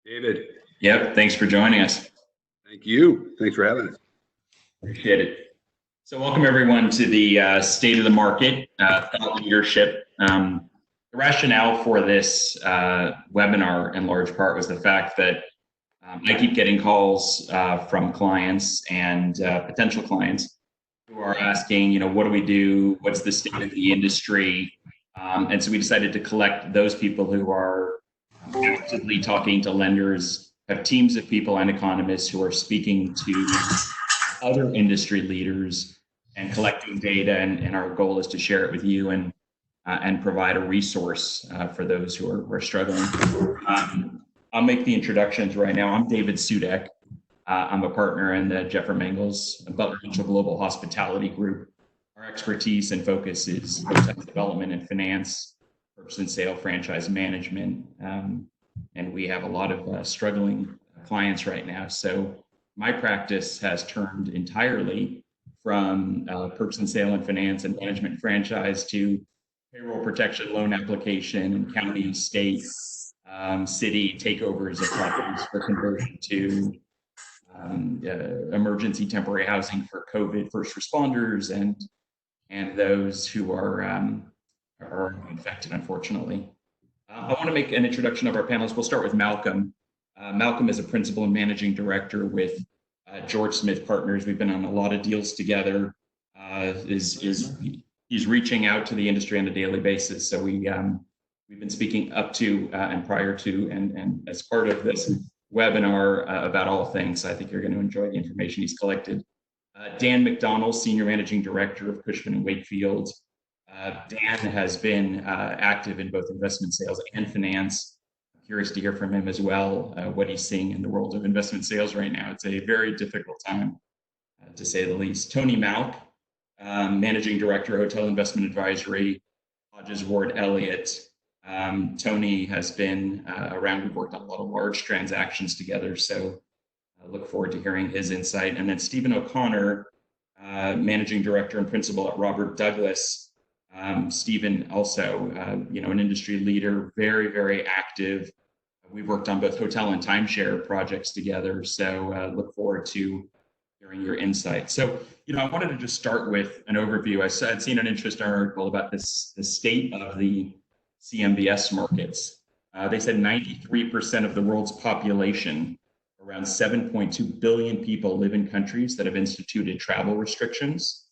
David, Yep, thanks for joining us. thank you. Thanks for having us. Appreciate it. So welcome everyone to the State of the Market, Thought Leadership. The rationale for this webinar in large part was the fact that I keep getting calls from clients and potential clients who are asking, what do we do? What's the state of the industry? And so we decided to collect those people who are actively talking to lenders, have teams of people and economists who are speaking to other industry leaders and collecting data. And our goal is to share it with you and provide a resource for those who are struggling. I'll make the introductions right now. I'm David Sudeck. I'm a partner in the Mangels Butler Mitchell Global Hospitality Group. Our expertise and focus is hotel development and finance, purchase and sale, franchise management, and we have a lot of struggling clients right now. So my practice has turned entirely from purchase and sale and finance and management franchise to payroll protection, loan application, and county, state, city takeovers of properties for conversion to emergency temporary housing for COVID first responders and those who are infected, unfortunately. I want to make an introduction of our panelists. We'll start with Malcolm. Malcolm is a principal and managing director with George Smith Partners. We've been on a lot of deals together. He's reaching out to the industry on a daily basis. So we've been speaking up to and prior to and as part of this webinar about all things. I think you're going to enjoy the information he's collected. Dan McDonald, Senior Managing Director of Cushman & Wakefield. Dan has been active in both investment sales and finance. I'm curious to hear from him as well, what he's seeing in the world of investment sales right now. It's a very difficult time, to say the least. Tony Malk, Managing Director, Hotel Investment Advisory, Hodges Ward Elliott. Tony has been around. We've worked on a lot of large transactions together, so I look forward to hearing his insight. And then Stephen O'Connor, Managing Director and Principal at Robert Douglas. Stephen also, an industry leader, very, very active. We've worked on both hotel and timeshare projects together, so look forward to hearing your insight. So, I wanted to just start with an overview. I'd seen an interesting article about the state of the CMBS markets. They said 93% of the world's population, around 7.2 billion people, live in countries that have instituted travel restrictions.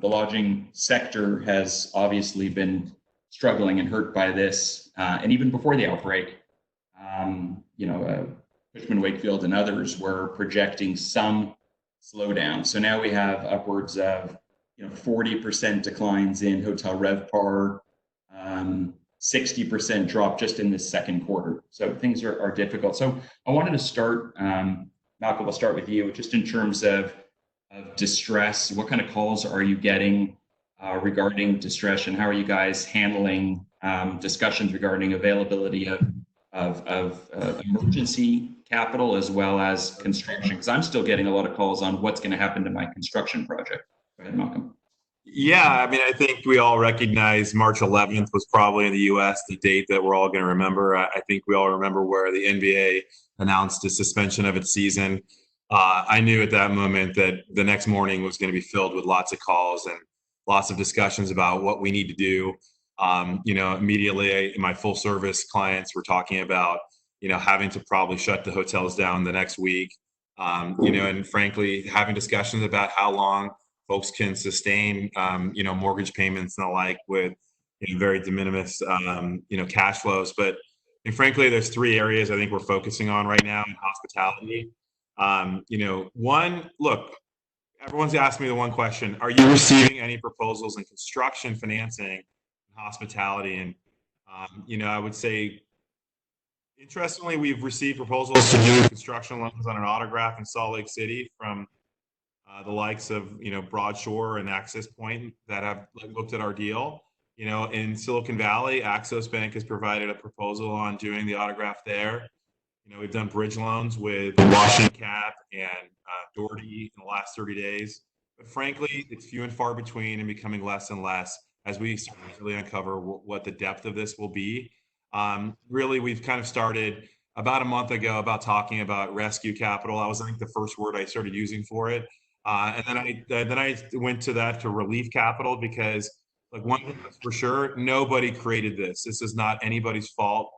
The lodging sector has obviously been struggling and hurt by this, and even before the outbreak, Cushman & Wakefield and others were projecting some slowdown. So now we have upwards of 40% declines in hotel RevPAR, 60% drop just in this second quarter. So things are difficult. So I wanted to start, Malcolm, I'll start with you, just in terms of distress. What kind of calls are you getting regarding distress, and how are you guys handling discussions regarding availability of emergency capital as well as construction? Because I'm still getting a lot of calls on what's going to happen to my construction project. Go ahead, Malcolm. Yeah, I think we all recognize March 11th was probably in the U.S. the date that we're all going to remember. I think we all remember where the NBA announced a suspension of its season. I knew at that moment that the next morning was going to be filled with lots of calls and lots of discussions about what we need to do. Immediately my full service clients were talking about, having to probably shut the hotels down the next week. And frankly, having discussions about how long folks can sustain, mortgage payments and the like with very de minimis, cash flows. But frankly, there's three areas I think we're focusing on right now in hospitality. One, look, everyone's asked me the one question: are you receiving any proposals in construction financing and hospitality? And I would say, interestingly, we've received proposals to do construction loans on an autograph in Salt Lake City from the likes of Broadshore and Access Point that have looked at our deal. In Silicon Valley, Axos Bank has provided a proposal on doing the autograph there. We've done bridge loans with Washington Cap and Doherty in the last 30 days. But frankly, it's few and far between and becoming less and less as we really uncover what the depth of this will be. Really, we've kind of started about a month ago about talking about rescue capital. That was, I think, the first word I started using for it. And then I went to that to relief capital, because like one thing that's for sure, nobody created this. This is not anybody's fault.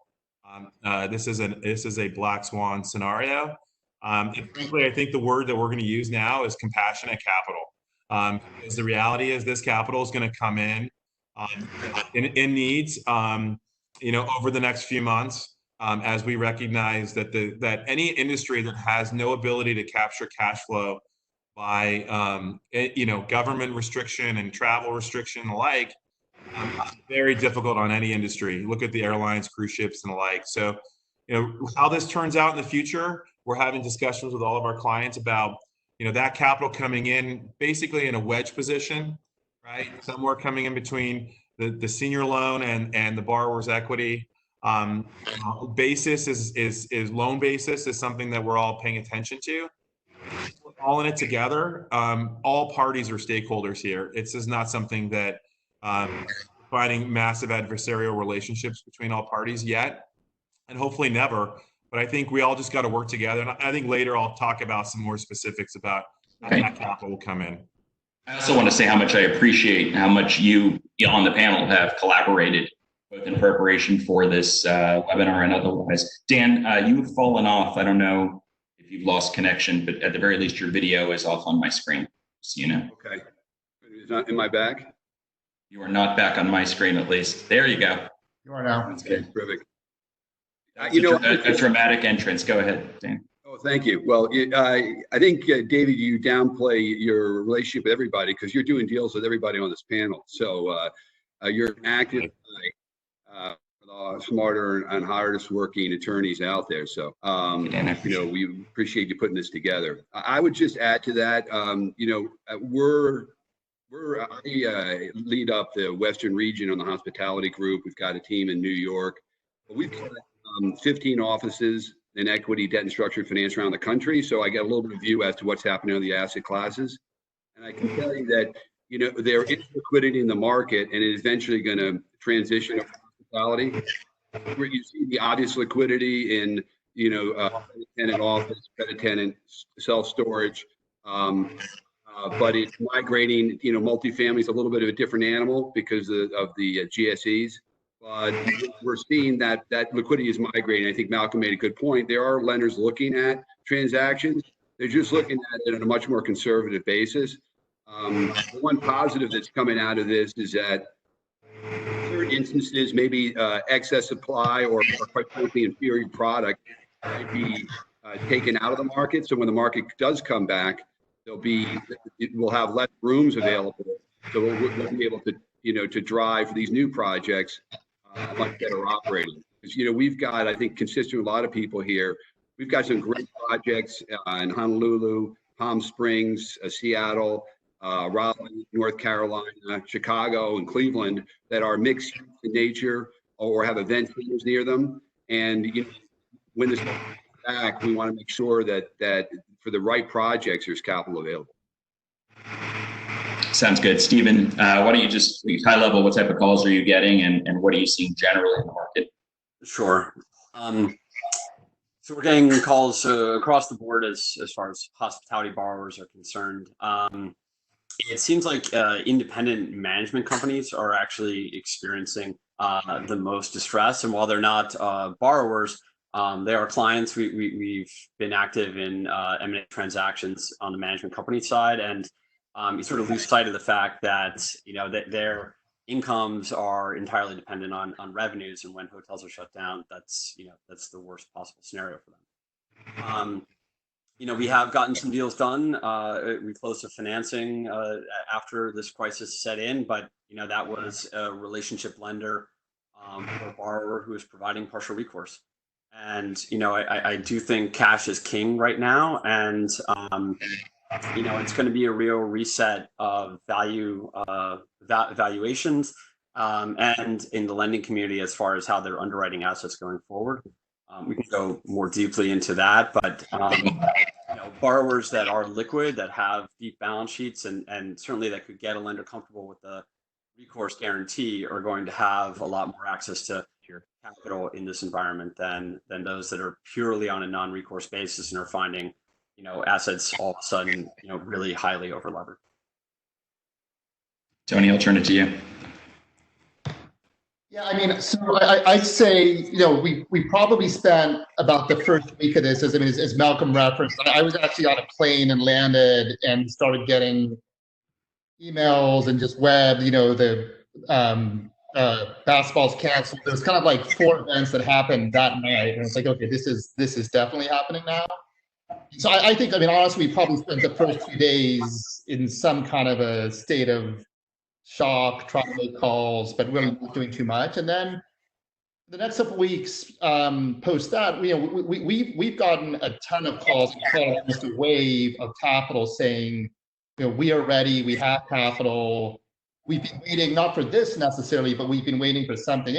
This is a black swan scenario. And frankly, I think the word that we're going to use now is compassionate capital. Because the reality is this capital is going to come in needs, over the next few months, as we recognize that any industry that has no ability to capture cash flow by government restriction and travel restriction and the like, very difficult on any industry. Look at the airlines, cruise ships, and the like. So, how this turns out in the future, we're having discussions with all of our clients about, that capital coming in basically in a wedge position, right? Somewhere coming in between the senior loan and the borrower's equity. Basis is loan basis is something that we're all paying attention to. We're all in it together. All parties are stakeholders here. It's just not something that finding massive adversarial relationships between all parties yet, and hopefully never. But I think we all just got to work together. And I think later I'll talk about some more specifics about how that capital will come in. I also want to say how much I appreciate how much you on the panel have collaborated, both in preparation for this webinar and otherwise. Dan, you've fallen off. I don't know if you've lost connection, but at the very least, your video is off on my screen, so you know. Okay. Is not in my back? You are not back on my screen, at least. There you go. You are now. That's good. Terrific. A dramatic entrance. Go ahead, Dan. Oh, thank you. Well, I think, David, you downplay your relationship with everybody because you're doing deals with everybody on this panel. So you're an active guy, smarter and hardest working attorneys out there. So, we appreciate you putting this together. I would just add to that, I lead up the Western region on the hospitality group. We've got a team in New York. We've got 15 offices in equity, debt, and structured finance around the country. So I get a little bit of view as to what's happening on the asset classes. And I can tell you that, there is liquidity in the market, and it is eventually going to transition to hospitality. Where you see the obvious liquidity in, tenant office, credit tenant, self-storage. But it's migrating, multifamily is a little bit of a different animal because of the GSEs. But we're seeing that liquidity is migrating. I think Malcolm made a good point. There are lenders looking at transactions. They're just looking at it on a much more conservative basis. The one positive that's coming out of this is that in certain instances, maybe excess supply or quite frankly inferior product might be taken out of the market. So when the market does come back, we'll have less rooms available. So we'll be able to, to drive these new projects much better operating. Because, we've got, I think, consistent with a lot of people here, we've got some great projects in Honolulu, Palm Springs, Seattle, Raleigh, North Carolina, Chicago, and Cleveland that are mixed in nature or have event centers near them. And when this comes back, we want to make sure that for the right projects, there's capital available. Sounds good. Stephen, why don't you just, high level, what type of calls are you getting and what are you seeing generally in the market? Sure. So we're getting calls across the board as far as hospitality borrowers are concerned. It seems like independent management companies are actually experiencing the most distress. And while they're not borrowers, they are clients. We've been active in M&A transactions on the management company side, and you sort of lose sight of the fact that that their incomes are entirely dependent on revenues, and when hotels are shut down, that's the worst possible scenario for them. We have gotten some deals done. We closed a financing after this crisis set in, but that was a relationship lender or borrower who is providing partial recourse. And I do think cash is king right now, and it's going to be a real reset of valuations and in the lending community as far as how they're underwriting assets going forward. We can go more deeply into that, but borrowers that are liquid, that have deep balance sheets, and certainly that could get a lender comfortable with the recourse guarantee are going to have a lot more access to capital in this environment than those that are purely on a non-recourse basis and are finding, assets all of a sudden, really highly overlevered. Tony, I'll turn it to you. Yeah, I mean, so I'd say, we probably spent about the first week of this, as Malcolm referenced, I was actually on a plane and landed and started getting emails and just web, the basketball's canceled. There was kind of like 4 events that happened that night, and it's like, okay, this is definitely happening now. So I think, honestly, we probably spent the first 2 days in some kind of a state of shock, trying to make calls, but really not doing too much. And then the next couple of weeks post that, we've gotten a ton of calls, almost a wave of capital saying, we are ready, we have capital. We've been waiting, not for this necessarily, but we've been waiting for something.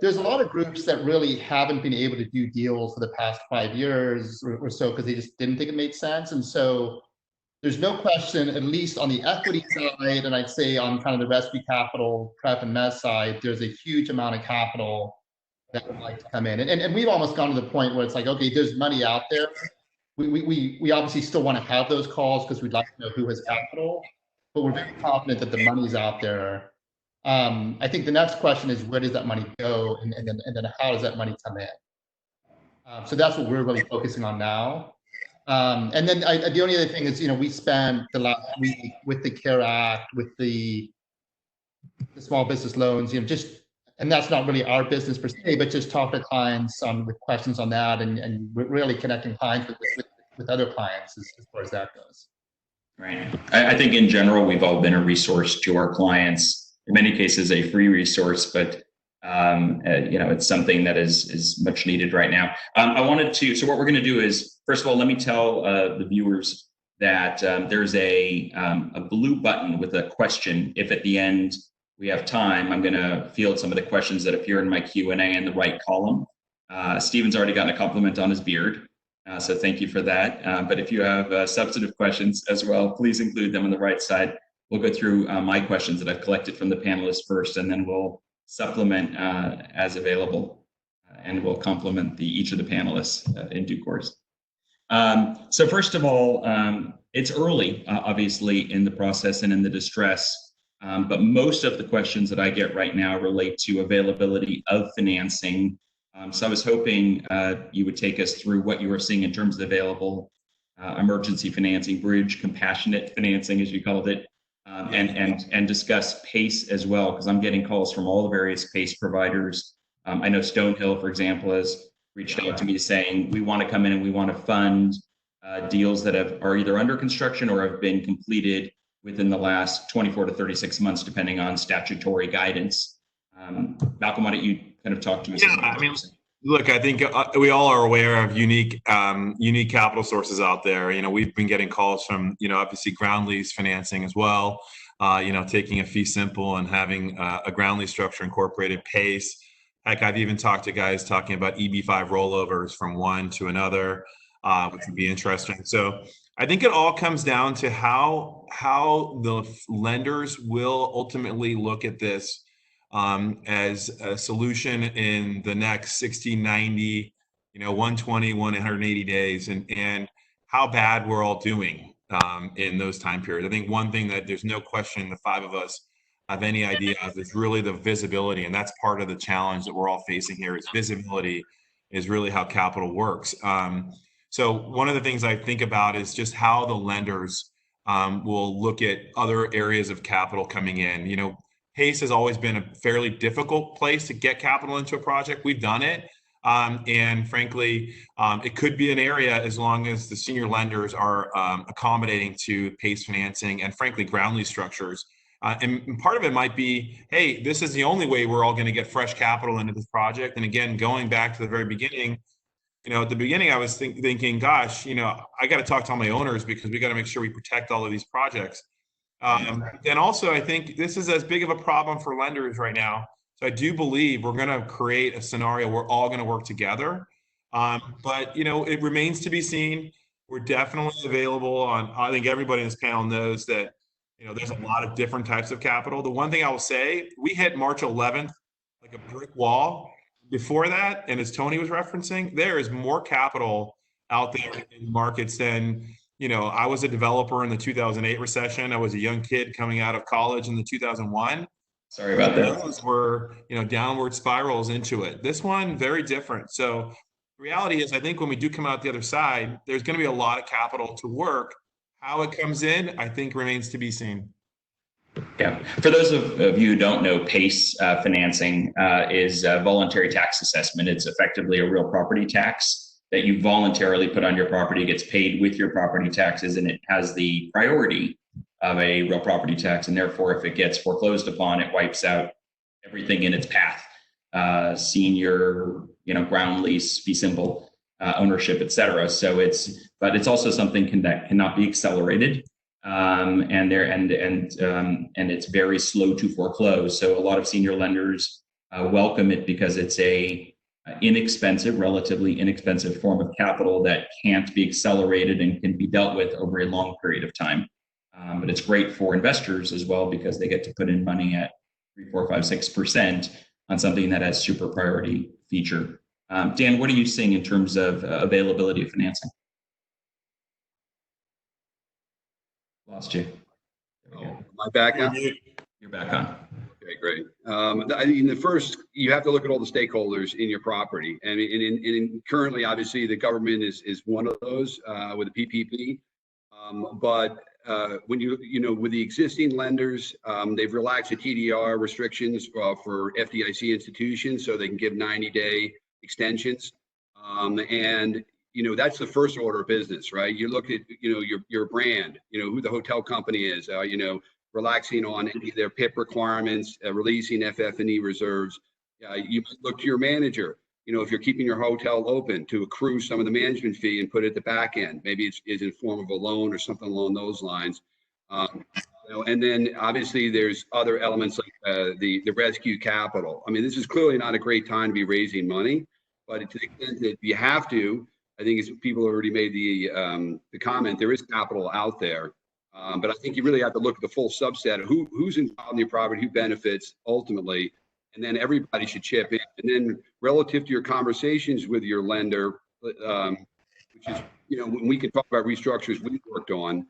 There's a lot of groups that really haven't been able to do deals for the past 5 years or so because they just didn't think it made sense. And so there's no question, at least on the equity side, and I'd say on kind of the rescue capital, prep and mezz side, there's a huge amount of capital that would like to come in. And we've almost gone to the point where it's like, okay, there's money out there. We obviously still want to have those calls because we'd like to know who has capital, but we're very confident that the money's out there. I think the next question is, where does that money go, and then how does that money come in? So that's what we're really focusing on now. And then the only other thing is, we spent the last week with the CARE Act, with the small business loans, and that's not really our business per se, but just talk to clients with questions on that, and really connecting clients with other clients as far as that goes. Right. I think in general, we've all been a resource to our clients. In many cases, a free resource, but it's something that is much needed right now. So what we're going to do is, first of all, let me tell the viewers that there's a blue button with a question. If at the end we have time, I'm going to field some of the questions that appear in my Q&A in the right column. Stephen's already gotten a compliment on his beard, so thank you for that. But if you have substantive questions as well, please include them on the right side. We'll go through my questions that I've collected from the panelists first, and then we'll supplement as available, and we'll complement each of the panelists in due course. So first of all, it's early, obviously, in the process and in the distress, but most of the questions that I get right now relate to availability of financing. So I was hoping you would take us through what you were seeing in terms of available emergency financing, bridge, compassionate financing, as you called it, and discuss PACE as well, because I'm getting calls from all the various PACE providers. I know Stonehill, for example, has reached out to me saying, we want to come in and we want to fund deals that are either under construction or have been completed within the last 24 to 36 months, depending on statutory guidance. Malcolm, why don't you kind of talk to us? Yeah, look, I think we all are aware of unique capital sources out there. We've been getting calls from, obviously ground lease financing as well. Taking a fee simple and having a ground lease structure incorporated, PACE. Heck, I've even talked to guys talking about EB5 rollovers from one to another, which would be interesting. So I think it all comes down to how the lenders will ultimately look at this as a solution in the next 60, 90, 120, 180 days, and how bad we're all doing in those time periods. I think one thing that there's no question the 5 of us have any idea of is really the visibility, and that's part of the challenge that we're all facing here. Is visibility is really how capital works. So one of the things I think about is just how the lenders will look at other areas of capital coming in. PACE has always been a fairly difficult place to get capital into a project. We've done it. And frankly, it could be an area as long as the senior lenders are accommodating to PACE financing and frankly, ground lease structures. And part of it might be, hey, this is the only way we're all going to get fresh capital into this project. And again, going back to the very beginning, at the beginning, I was thinking, gosh, I got to talk to all my owners because we got to make sure we protect all of these projects. And also, I think this is as big of a problem for lenders right now. So I do believe we're going to create a scenario where we're all going to work together. But, it remains to be seen. We're definitely available on, I think everybody in this panel knows that, there's a lot of different types of capital. The one thing I will say, we hit March 11th like a brick wall. Before that, and as Tony was referencing, there is more capital out there in markets than, I was a developer in the 2008 recession. I was a young kid coming out of college in the 2001. Sorry about that. Those were, downward spirals into it. This one, very different. So the reality is, I think when we do come out the other side, there's going to be a lot of capital to work. How it comes in, I think, remains to be seen. Yeah. For those of you who don't know, PACE financing is a voluntary tax assessment. It's effectively a real property tax that you voluntarily put on your property. It gets paid with your property taxes, and it has the priority of a real property tax. And therefore, if it gets foreclosed upon, it wipes out everything in its path. Senior, ground lease, fee simple, ownership, et cetera. So but it's also something that cannot be accelerated. And it's very slow to foreclose. So a lot of senior lenders welcome it because it's a relatively inexpensive form of capital that can't be accelerated and can be dealt with over a long period of time. But it's great for investors as well because they get to put in money at 3, 4, 5, 6% on something that has super priority feature. Dan, what are you seeing in terms of availability of financing? Lost you. Am I back now? You're back on. Okay, great. I mean, the first, you have to look at all the stakeholders in your property. And currently, obviously, the government is one of those with the PPP. But when with the existing lenders, they've relaxed the TDR restrictions for FDIC institutions so they can give 90-day extensions. And that's the first order of business, right? You look at, your brand, who the hotel company is, relaxing on any of their PIP requirements, releasing FF&E reserves. You look to your manager, if you're keeping your hotel open, to accrue some of the management fee and put it at the back end. Maybe it's in form of a loan or something along those lines. And then obviously there's other elements like the rescue capital. I mean, this is clearly not a great time to be raising money, but to the extent that you have to, I think as people already made the comment, there is capital out there. But I think you really have to look at the full subset of who's involved in your property, who benefits ultimately, and then everybody should chip in. And then relative to your conversations with your lender, which is, when we can talk about restructures we've worked on,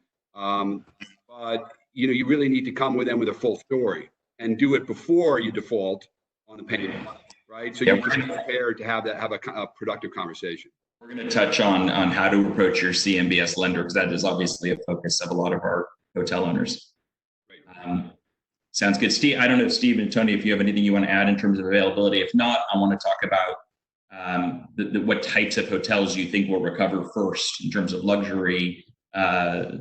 but you really need to come with them with a full story and do it before you default on the payment, right? So you're prepared to have a productive conversation. We're going to touch on how to approach your CMBS lender, because that is obviously a focus of a lot of our hotel owners. Sounds good. Steve, I don't know, Steve and Tony, if you have anything you want to add in terms of availability. If not, I want to talk about what types of hotels you think will recover first in terms of luxury,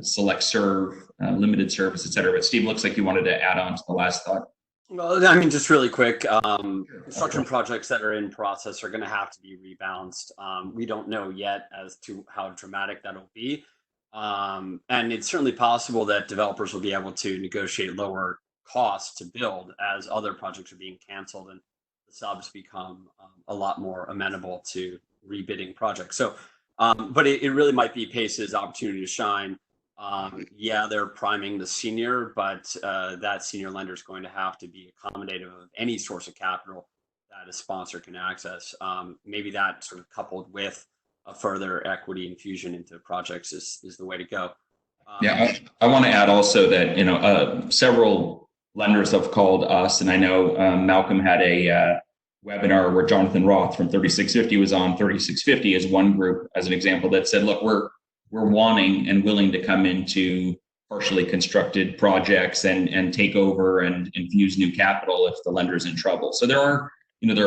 select serve, limited service, et cetera. But Steve, looks like you wanted to add on to the last thought. Well, I mean, just really quick, construction projects that are in process are going to have to be rebalanced. We don't know yet as to how dramatic that'll be. And it's certainly possible that developers will be able to negotiate lower costs to build as other projects are being canceled and the subs become a lot more amenable to rebidding projects. So, but it really might be Pace's opportunity to shine. Yeah, they're priming the senior, but that senior lender is going to have to be accommodative of any source of capital that a sponsor can access. Maybe that sort of coupled with a further equity infusion into projects is the way to go. Yeah, I want to add also that several lenders have called us, and I know Malcolm had a webinar where Jonathan Roth from 3650 was on. 3650 is one group, as an example, that said, look, we're wanting and willing to come into partially constructed projects and take over and infuse new capital if the lender's in trouble. So there are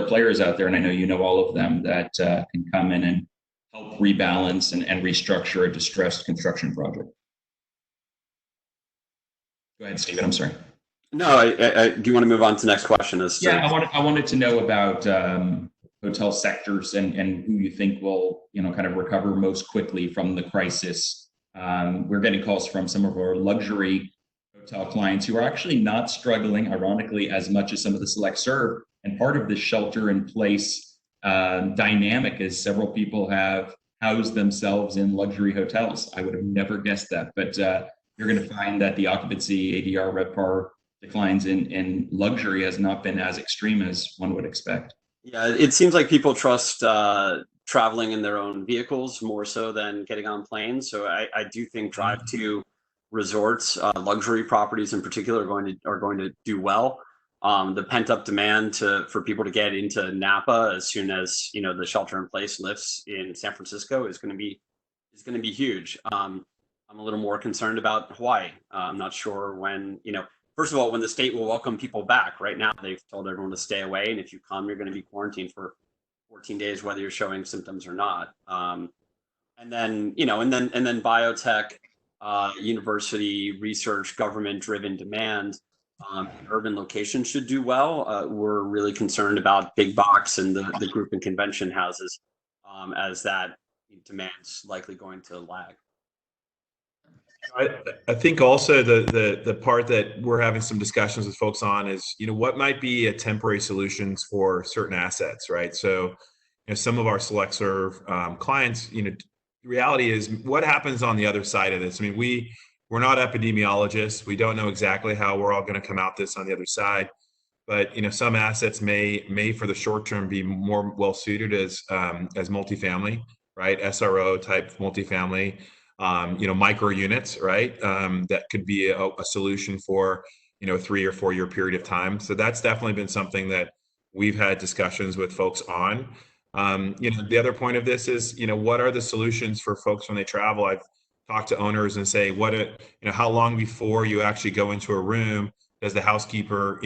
players out there, and I know you know all of them, that can come in and help rebalance and restructure a distressed construction project. Go ahead, Stephen. I'm sorry. No, I do you want to move on to the next question? I wanted to know about hotel sectors and who you think will, kind of recover most quickly from the crisis. We're getting calls from some of our luxury hotel clients who are actually not struggling, ironically, as much as some of the select serve. And part of this shelter in place dynamic is several people have housed themselves in luxury hotels. I would have never guessed that, but you're going to find that the occupancy, ADR, RevPAR declines in luxury has not been as extreme as one would expect. Yeah, it seems like people trust traveling in their own vehicles more so than getting on planes. So I do think drive to resorts, luxury properties in particular, are going to do well. The pent up demand for people to get into Napa as soon as the shelter in place lifts in San Francisco is going to be huge. I'm a little more concerned about Hawaii. I'm not sure when First of all, when the state will welcome people back. Right now, they've told everyone to stay away, and if you come, you're going to be quarantined for 14 days, whether you're showing symptoms or not. And then biotech, university research, government-driven demand, urban locations should do well. We're really concerned about big box and the group and convention houses, as that demand's likely going to lag. I think also the part that we're having some discussions with folks on is, what might be a temporary solutions for certain assets, right? So, some of our select serve clients, the reality is what happens on the other side of this. I mean, we're not epidemiologists. We don't know exactly how we're all going to come out this on the other side, but some assets may for the short term be more well suited as multifamily, right? SRO type multifamily. Micro units, right? That could be a solution for, a 3 or 4 year period of time. So that's definitely been something that we've had discussions with folks on. The other point of this is, what are the solutions for folks when they travel? I've talked to owners and say, how long before you actually go into a room does the housekeeper,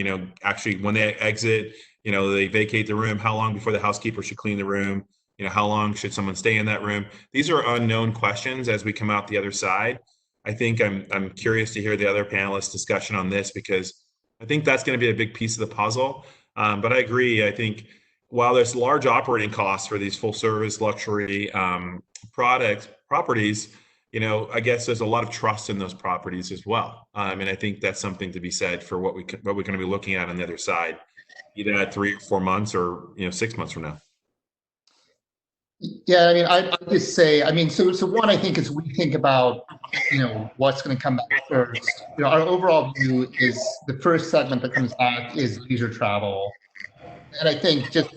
actually when they exit, they vacate the room, how long before the housekeeper should clean the room? How long should someone stay in that room? These are unknown questions as we come out the other side. I think I'm curious to hear the other panelists' discussion on this, because I think that's going to be a big piece of the puzzle. But I agree. I think while there's large operating costs for these full service luxury properties, I guess there's a lot of trust in those properties as well. And I think that's something to be said for what we're going to be looking at on the other side, either at 3 or 4 months or 6 months from now. Yeah, I mean, I'd just say, so one, I think as we think about, what's going to come back first, our overall view is the first segment that comes back is leisure travel. And I think just,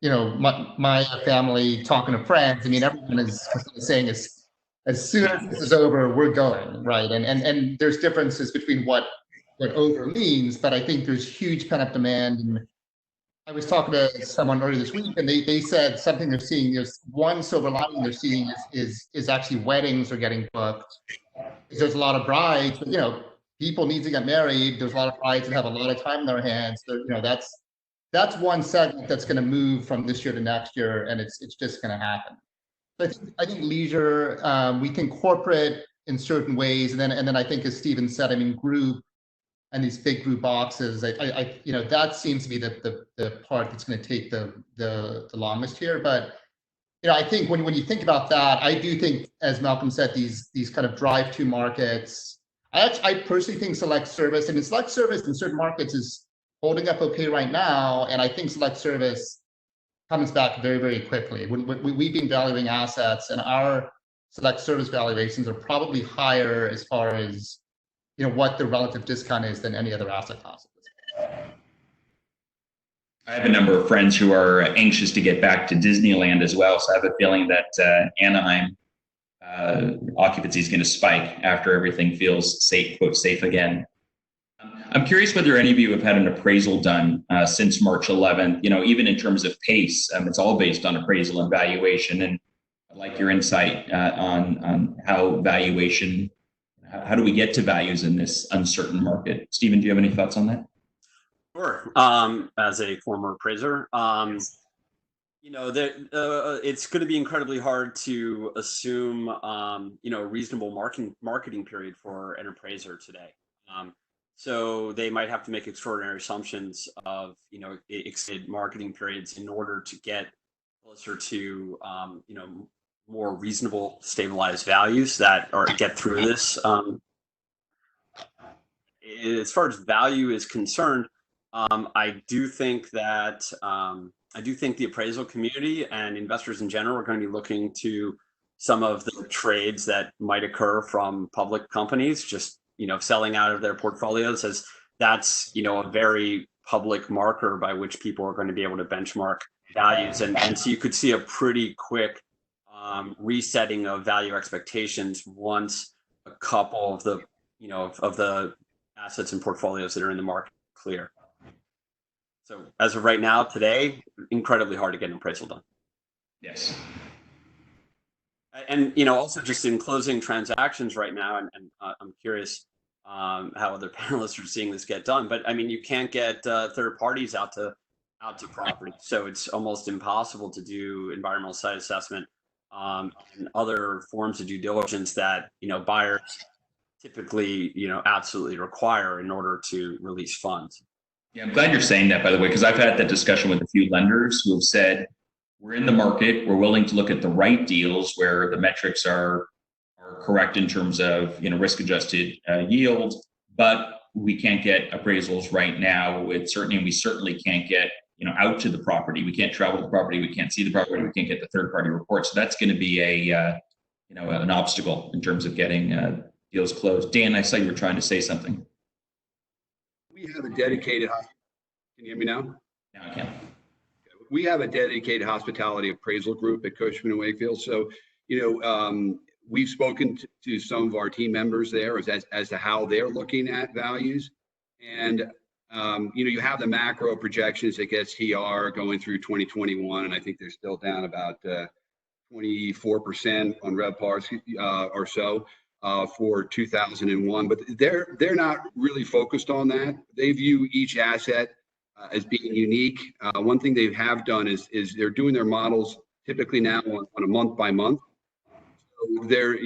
my family talking to friends, everyone is saying as soon as this is over, we're going, right? And there's differences between what over means, but I think there's huge pent-up demand. And I was talking to someone earlier this week, and they said something they're seeing. There's one silver lining they're seeing is actually weddings are getting booked. There's a lot of brides, but people need to get married. There's a lot of brides that have a lot of time in their hands. So, that's one segment that's going to move from this year to next year, and it's just going to happen. But I think leisure, we think corporate in certain ways, and then I think as Stephen said, group. And these big group boxes, I that seems to be the part that's going to take the longest here. But I think when you think about that, I do think, as Malcolm said, these kind of drive-to markets. I personally think select service, select service in certain markets is holding up okay right now, and I think select service comes back very, very quickly. We've been valuing assets, and our select service valuations are probably higher as far as what the relative discount is than any other asset class. I have a number of friends who are anxious to get back to Disneyland as well. So I have a feeling that Anaheim occupancy is going to spike after everything feels safe, quote, safe again. I'm curious whether any of you have had an appraisal done since March 11th, even in terms of pace. It's all based on appraisal and valuation. And I'd like your insight on how valuation. How do we get to values in this uncertain market? Stephen, do you have any thoughts on that? Sure. As a former appraiser, it's going to be incredibly hard to assume, a reasonable marketing period for an appraiser today. So they might have to make extraordinary assumptions of, extended marketing periods in order to get closer to, more reasonable, stabilized values that get through this. As far as value is concerned, I do think the appraisal community and investors in general are going to be looking to some of the trades that might occur from public companies just, selling out of their portfolios, as that's, a very public marker by which people are going to be able to benchmark values. And so you could see a pretty quick resetting of value expectations once a couple of the, of the assets and portfolios that are in the market clear. So as of right now, today, incredibly hard to get an appraisal done. Yes. And, also just in closing transactions right now, and I'm curious how other panelists are seeing this get done, but I mean, you can't get third parties out to property. So it's almost impossible to do environmental site assessment and other forms of due diligence that, buyers typically, absolutely require in order to release funds. Yeah, I'm glad you're saying that, by the way, because I've had that discussion with a few lenders who have said, we're in the market, we're willing to look at the right deals where the metrics are correct in terms of, risk-adjusted yield, but we can't get appraisals right now. We certainly can't get, out to the property. We can't travel to the property. We can't see the property. We can't get the third-party report. So that's going to be an obstacle in terms of getting deals closed. Dan, I saw you were trying to say something. We have a dedicated, can you hear me now? Now I can. We have a dedicated hospitality appraisal group at Cushman & Wakefield. So, we've spoken to some of our team members there as to how they're looking at values. And, you have the macro projections that gets TR going through 2021. And I think they're still down about 24% on RevPAR or so for 2001. But they're not really focused on that. They view each asset as being unique. One thing they have done is they're doing their models typically now on a month by month. So they're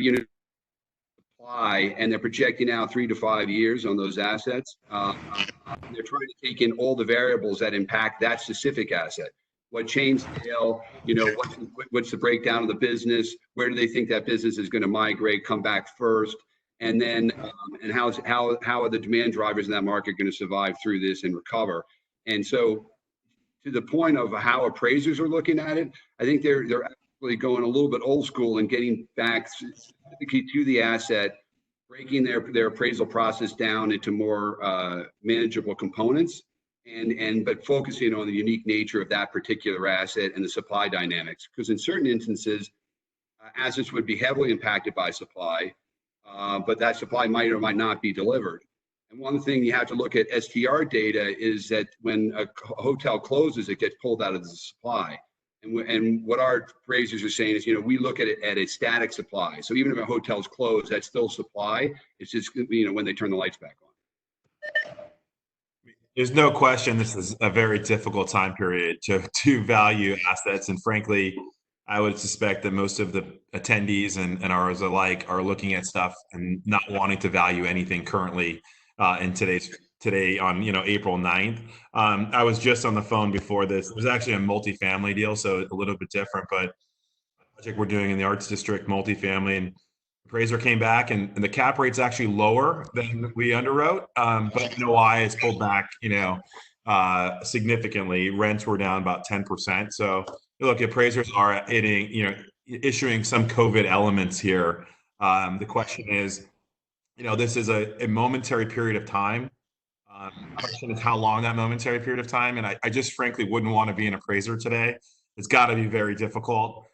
supply, and they're projecting out 3 to 5 years on those assets. They're trying to take in all the variables that impact that specific asset. What chain scale, what's the breakdown of the business? Where do they think that business is going to migrate, come back first? And then, and how are the demand drivers in that market going to survive through this and recover? And so, to the point of how appraisers are looking at it, I think they're actually going a little bit old school and getting back specifically to the asset, breaking their appraisal process down into more manageable components, but focusing on the unique nature of that particular asset and the supply dynamics. Because in certain instances, assets would be heavily impacted by supply, but that supply might or might not be delivered. And one thing you have to look at STR data is that when a hotel closes, it gets pulled out of the supply. And what our appraisers are saying is, we look at it at a static supply. So even if a hotel's closed, that's still supply. It's just, when they turn the lights back on. There's no question this is a very difficult time period to value assets. And frankly, I would suspect that most of the attendees and ours alike are looking at stuff and not wanting to value anything currently today on April 9th. I was just on the phone before this. It was actually a multifamily deal, so a little bit different, but a project we're doing in the Arts District multifamily, and appraiser came back and the cap rate's actually lower than we underwrote, but NOI has pulled back significantly. Rents were down about 10%. So look, appraisers are issuing some COVID elements here. The question is, this is a momentary period of time. The question is how long that momentary period of time. And I just frankly wouldn't want to be an appraiser today. It's got to be very difficult.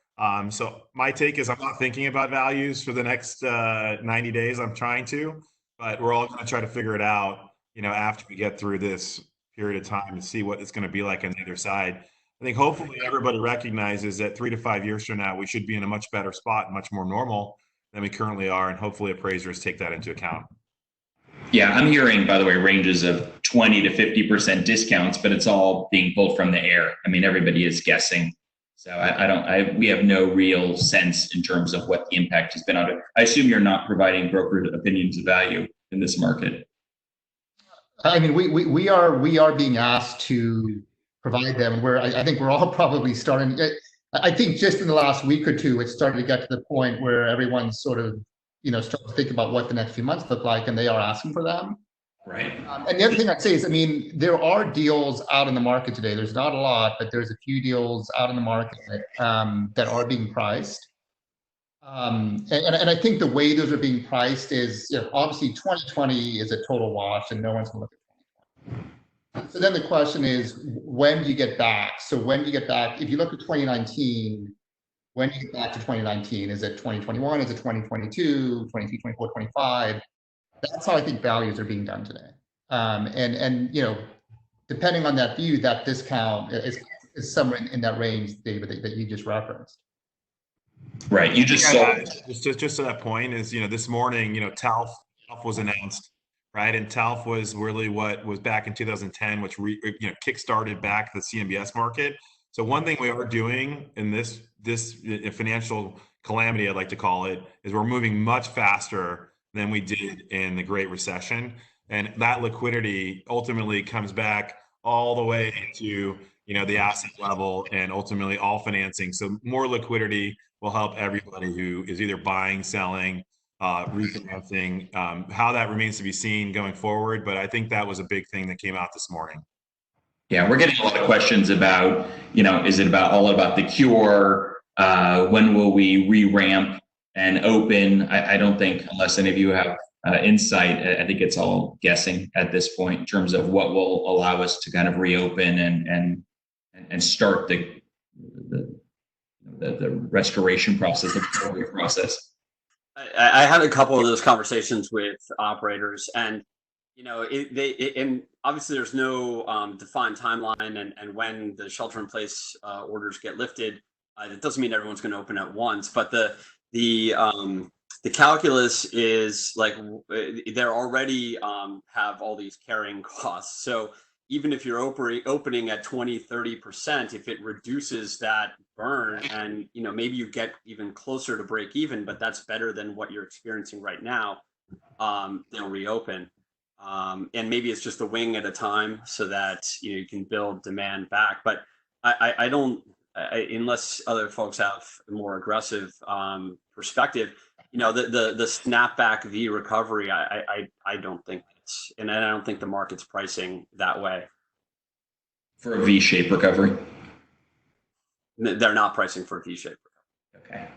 So my take is I'm not thinking about values for the next 90 days. I'm trying to, but we're all going to try to figure it out, after we get through this period of time and see what it's going to be like on the other side. I think hopefully everybody recognizes that 3 to 5 years from now, we should be in a much better spot, much more normal than we currently are. And hopefully appraisers take that into account. Yeah, I'm hearing, by the way, ranges of 20 to 50% discounts, but it's all being pulled from the air. I mean, everybody is guessing. So we have no real sense in terms of what the impact has been on it. I assume you're not providing broker opinions of value in this market. I mean, we are being asked to provide them, where I think we're all probably starting. I think just in the last week or two, it's starting to get to the point where everyone's sort of, starting to think about what the next few months look like, and they are asking for them. Right. And the other thing I'd say is, I mean, there are deals out in the market today. There's not a lot, but there's a few deals out in the market that are being priced. And I think the way those are being priced is, obviously 2020 is a total wash and no one's going to look at 2020. So then the question is, when do you get back? So when do you get back? If you look at 2019, when do you get back to 2019? Is it 2021? Is it 2022, 23, 24, 25? That's how I think values are being done today. And depending on that view, that discount is somewhere in that range, David, that you just referenced. Right. You just saw just to that point is, this morning, TALF was announced, right? And TALF was really what was back in 2010, which kickstarted back the CMBS market. So one thing we are doing in this financial calamity, I'd like to call it, is we're moving much faster than we did in the Great Recession. And that liquidity ultimately comes back all the way to, the asset level and ultimately all financing. So more liquidity will help everybody who is either buying, selling, refinancing. How that remains to be seen going forward. But I think that was a big thing that came out this morning. Yeah, we're getting a lot of questions about, is it all about the cure? When will we re-ramp and open? I don't think, unless any of you have insight, I think it's all guessing at this point in terms of what will allow us to kind of reopen and start the restoration process, the recovery process. I had a couple of those conversations with operators, and and obviously there's no defined timeline, and when the shelter-in-place orders get lifted, it doesn't mean everyone's going to open at once. But the calculus is like they're already have all these carrying costs. So even if you're opening at 20-30%, if it reduces that burn, and maybe you get even closer to break even, but that's better than what you're experiencing right now, they'll reopen. And maybe it's just a wing at a time so that you can build demand back. But I don't, unless other folks have a more aggressive perspective, the snapback V recovery, I don't think it's, and I don't think the market's pricing that way. For a V-shaped recovery? They're not pricing for a V-shaped recovery.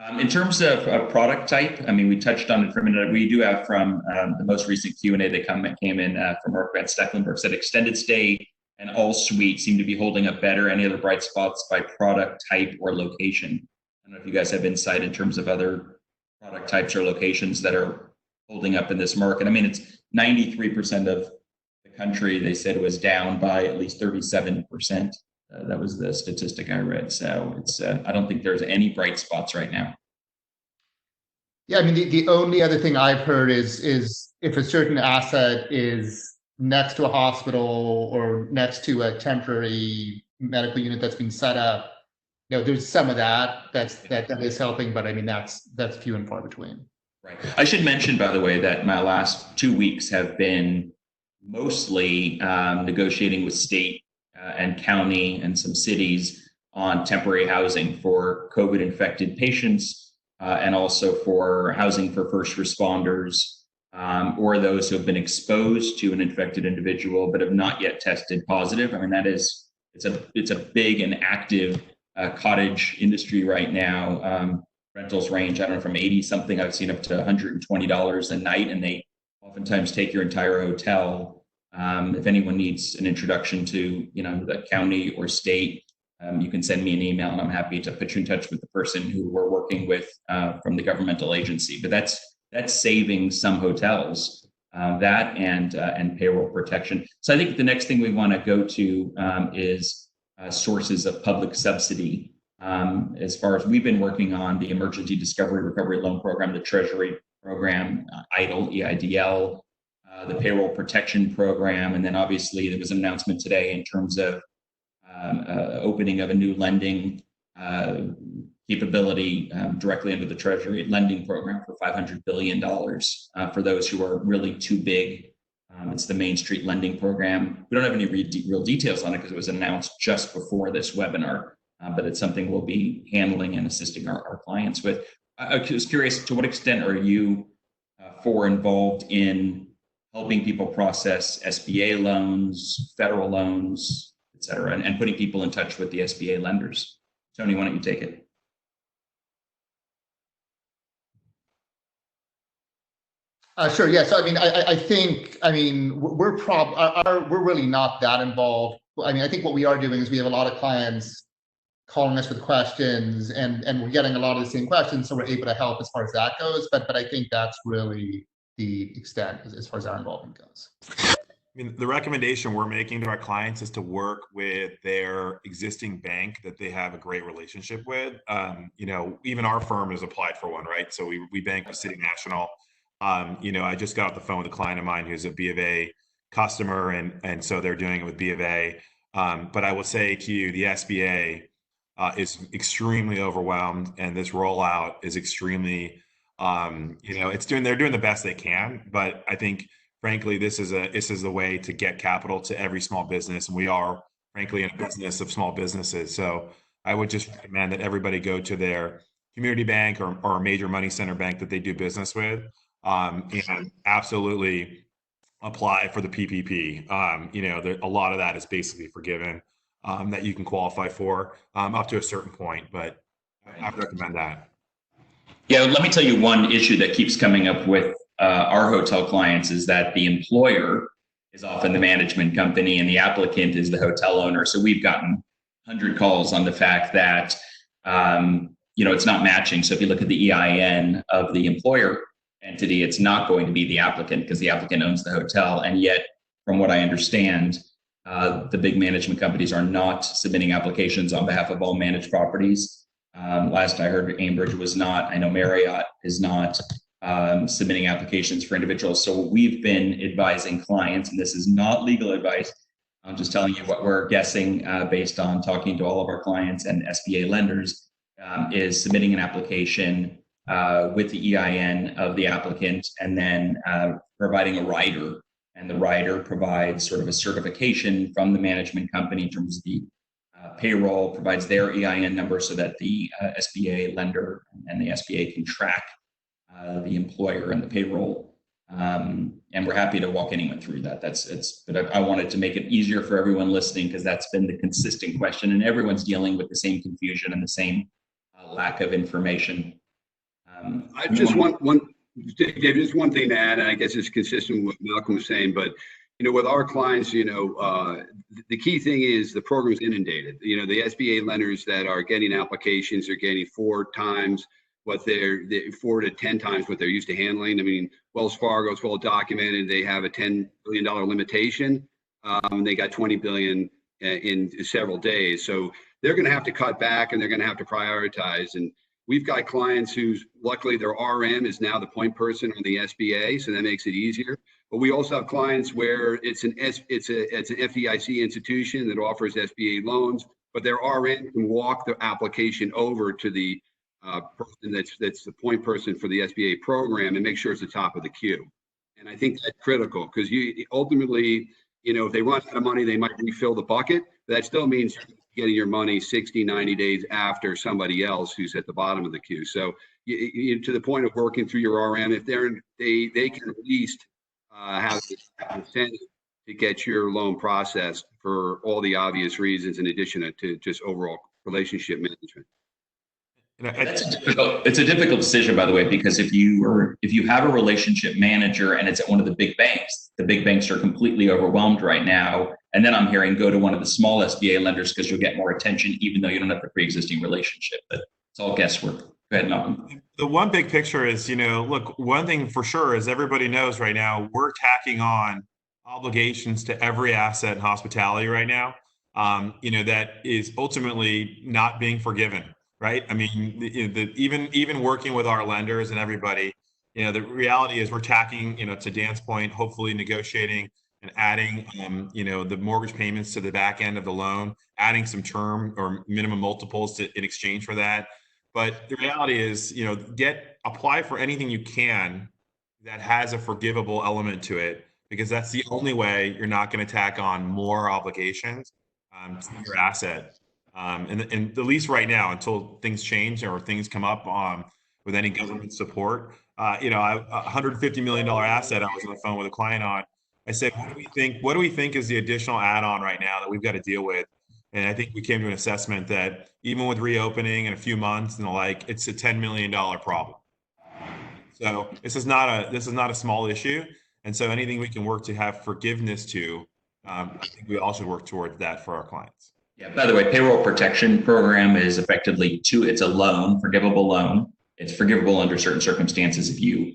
Okay. In terms of product type, I mean, we touched on it for a minute. We do have from the most recent Q&A that came in from Mark Van Stecklenburg, said extended stay and all suite seem to be holding up better. Any other bright spots by product type or location? I don't know if you guys have insight in terms of other product types or locations that are holding up in this market. I mean, it's 93% of the country, they said, was down by at least 37%. That was the statistic I read. So it's I don't think there's any bright spots right now. Yeah, I mean, the only other thing I've heard is if a certain asset is next to a hospital or next to a temporary medical unit that's been set up, there's some of that is helping, but I mean that's few and far between. Right. I should mention, by the way, that my last 2 weeks have been mostly negotiating with state and county and some cities on temporary housing for COVID infected patients and also for housing for first responders or those who have been exposed to an infected individual but have not yet tested positive. I mean, it's a big and active cottage industry right now. Rentals range, I don't know, from 80 something, I've seen up to $120 a night, and they oftentimes take your entire hotel. If anyone needs an introduction to, the county or state, you can send me an email and I'm happy to put you in touch with the person who we're working with from the governmental agency. But that's saving some hotels, that and payroll protection. So I think the next thing we want to go to is sources of public subsidy. As far as we've been working on the Emergency Discovery Recovery Loan Program, the Treasury Program, EIDL, EIDL, the Payroll Protection Program, and then obviously there was an announcement today in terms of opening of a new lending capability directly under the Treasury lending program for $500 billion for those who are really too big. It's the Main Street Lending Program. We don't have any real details on it because it was announced just before this webinar, but it's something we'll be handling and assisting our clients with. I was curious, to what extent are you involved in helping people process SBA loans, federal loans, et cetera, and putting people in touch with the SBA lenders? Tony, why don't you take it? Sure. Yeah. So I mean, I think we're really not that involved. I mean, I think what we are doing is we have a lot of clients calling us with questions, and we're getting a lot of the same questions, so we're able to help as far as that goes. But I think that's really the extent as far as our involvement goes. I mean, the recommendation we're making to our clients is to work with their existing bank that they have a great relationship with. You know, even our firm has applied for one, right? So we bank with City National. You know, I just got off the phone with a client of mine who's a B of A customer, and so they're doing it with B of A. But I will say to you, the SBA is extremely overwhelmed, and this rollout is extremely, you know, they're doing the best they can. But I think, frankly, this is the way to get capital to every small business, and we are, frankly, in a business of small businesses. So I would just recommend that everybody go to their community bank or a major money center bank that they do business with, and absolutely apply for the PPP. You know, a lot of that is basically forgiven, that you can qualify for, up to a certain point, but I would recommend that. Yeah, let me tell you one issue that keeps coming up with our hotel clients is that the employer is often the management company and the applicant is the hotel owner. So we've gotten 100 calls on the fact that, you know, it's not matching. So if you look at the EIN of the employer entity, it's not going to be the applicant because the applicant owns the hotel. And yet, from what I understand, the big management companies are not submitting applications on behalf of all managed properties. Last I heard, Ambridge was not. I know Marriott is not submitting applications for individuals. So we've been advising clients, and this is not legal advice. I'm just telling you what we're guessing based on talking to all of our clients and SBA lenders, is submitting an application with the EIN of the applicant, and then providing a rider. And the rider provides sort of a certification from the management company in terms of the payroll, provides their EIN number so that the SBA lender and the SBA can track the employer and the payroll. And we're happy to walk anyone through that. But I wanted to make it easier for everyone listening, because that's been the consistent question, and everyone's dealing with the same confusion and the same lack of information. I just Dave, just one thing to add, and I guess it's consistent with what Malcolm was saying, but you know, with our clients, you know, the key thing is the program's inundated. You know, the SBA lenders that are getting applications are getting 4 times what 4 to 10 times what they're used to handling. I mean, Wells Fargo is well documented. They have a $10 billion limitation. They got 20 billion in several days. So they're going to have to cut back, and they're going to have to prioritize. And we've got clients who's luckily their RM is now the point person on the SBA, so that makes it easier. But we also have clients where it's an FDIC institution that offers SBA loans, but their RM can walk the application over to the person that's the point person for the SBA program and make sure it's the top of the queue. And I think that's critical, because you ultimately, you know, if they run out of money, they might refill the bucket. But that still means getting your money 60, 90 days after somebody else who's at the bottom of the queue. So you to the point of working through your RM, if they can at least have an incentive to get your loan processed for all the obvious reasons, in addition to just overall relationship management. It's a difficult decision, by the way, because if you have a relationship manager and it's at one of the big banks are completely overwhelmed right now. And then I'm hearing go to one of the small SBA lenders because you'll get more attention, even though you don't have the pre-existing relationship. But it's all guesswork. Go ahead, Malcolm. The one big picture is, you know, look, one thing for sure is everybody knows right now we're tacking on obligations to every asset in hospitality right now, you know, that is ultimately not being forgiven. Right. I mean, even working with our lenders and everybody, you know, the reality is we're tacking, you know, to Dan's point, hopefully negotiating and adding, you know, the mortgage payments to the back end of the loan, adding some term or minimum multiples in exchange for that. But the reality is, you know, apply for anything you can that has a forgivable element to it, because that's the only way you're not going to tack on more obligations to your asset. And the lease right now, until things change or things come up with any government support, you know, a $150 million asset I was on the phone with a client on. I said, what do we think is the additional add-on right now that we've got to deal with? And I think we came to an assessment that even with reopening in a few months and the like, it's a $10 million problem. So this is not a small issue. And so anything we can work to have forgiveness to, I think we all should work towards that for our clients. Yeah, by the way, payroll protection program is effectively it's a loan, forgivable loan. It's forgivable under certain circumstances if you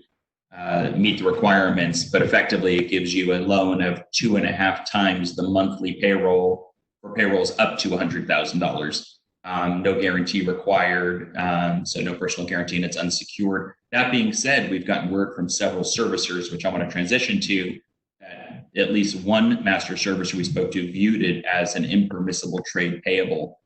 meet the requirements, but effectively it gives you a loan of 2.5 times the monthly payroll for payrolls up to $100,000. No guarantee required, so no personal guarantee, and it's unsecured. That being said, we've gotten word from several servicers, which I want to transition to, that at least one master servicer we spoke to viewed it as an impermissible trade payable,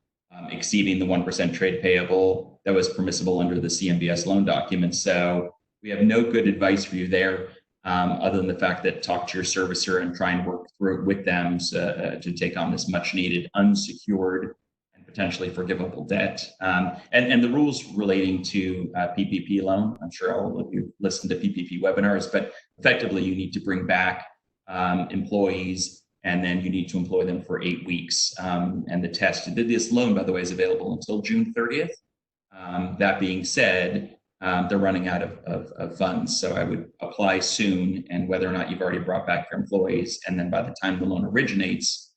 exceeding the 1% trade payable that was permissible under the CMBS loan documents. So we have no good advice for you there, other than the fact that talk to your servicer and try and work through it with them to take on this much needed unsecured and potentially forgivable debt. And the rules relating to PPP loan, I'm sure all of you listen to PPP webinars, but effectively you need to bring back employees, and then you need to employ them for 8 weeks. And the test, this loan, by the way, is available until June 30th. That being said, they're running out of funds. So I would apply soon, and whether or not you've already brought back your employees, and then by the time the loan originates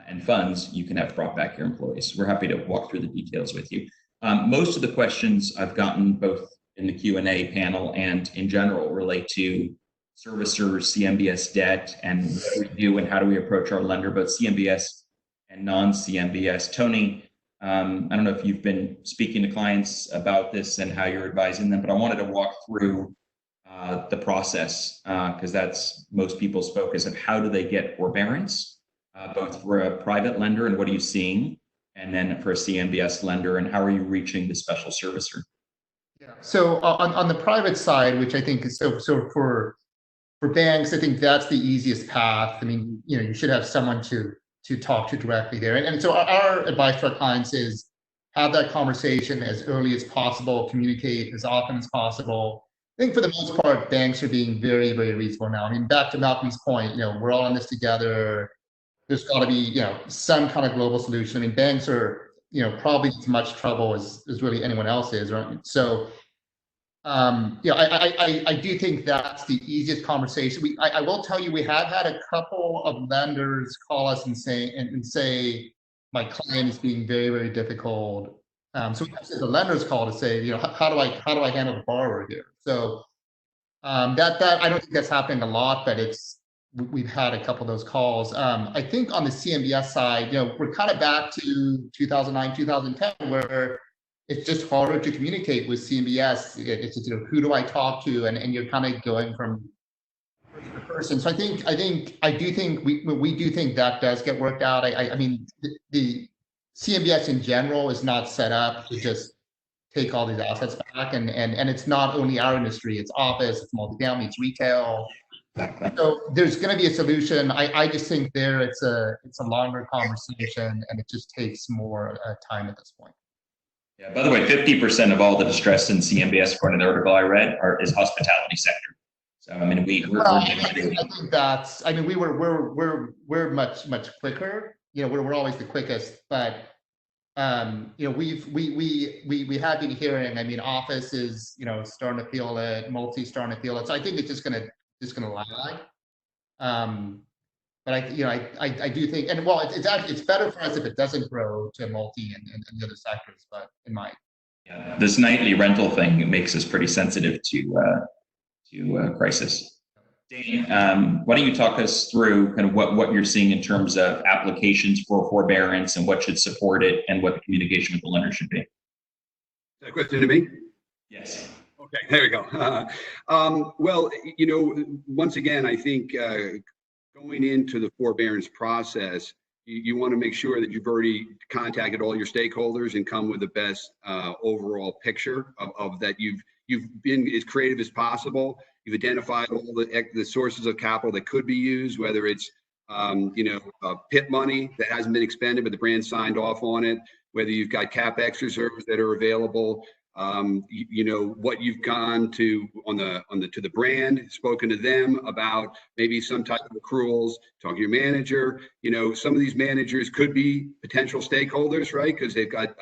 and funds, you can have brought back your employees. We're happy to walk through the details with you. Most of the questions I've gotten both in the Q&A panel and in general relate to servicers, CMBS debt, and what we do and how do we approach our lender, both CMBS and non-CMBS. Tony, I don't know if you've been speaking to clients about this and how you're advising them, but I wanted to walk through the process because that's most people's focus of how do they get forbearance, both for a private lender and what are you seeing, and then for a CMBS lender and how are you reaching the special servicer? Yeah. So on the private side, which I think is so for banks, I think that's the easiest path. I mean, you should have someone to talk to directly there. And so our advice to our clients is have that conversation as early as possible, communicate as often as possible. I think for the most part, banks are being very, very reasonable now. I mean, back to Malcolm's point, we're all in this together. There's got to be, some kind of global solution. I mean, banks are, probably as much trouble as really anyone else is, right? So, I do think that's the easiest conversation. I will tell you, we have had a couple of lenders call us and say, my client is being very, very difficult. So the lenders call to say, how do I handle the borrower here? So that I don't think that's happening a lot, but we've had a couple of those calls. I think on the CMBS side, we're kind of back to 2009, 2010, where it's just harder to communicate with CMBS. It's just, who do I talk to? And you're kind of going from person to person. So I do think we do think that does get worked out. I mean, the CMBS in general is not set up to just take all these assets back. And it's not only our industry, it's office, it's multifamily, it's retail. So there's going to be a solution. I just think it's a longer conversation, and it just takes more time at this point. Yeah. By the way, 50% of all the distress in CMBS, according to the article I read, is hospitality sector. So I mean, I think that's. I mean, we're much quicker. We're always the quickest, but we have been hearing. I mean, office is starting to feel it, multi starting to feel it. So I think it's just gonna lag. But I do think, and well, it's better for us if it doesn't grow to multi and the other sectors. But in my this nightly rental thing makes us pretty sensitive to crisis. Dane, why don't you talk us through kind of what you're seeing in terms of applications for forbearance and what should support it, and what the communication with the lender should be? Is that a question to me? Yes. Okay, there we go. Well, once again, I think going into the forbearance process, you want to make sure that you've already contacted all your stakeholders and come with the best overall picture of that. You've been as creative as possible. You've identified all the sources of capital that could be used, whether it's PIP money that hasn't been expended but the brand signed off on it, whether you've got CapEx reserves that are available. What you've gone to to the brand, spoken to them about maybe some type of accruals, talk to your manager. Some of these managers could be potential stakeholders, right? Because they've got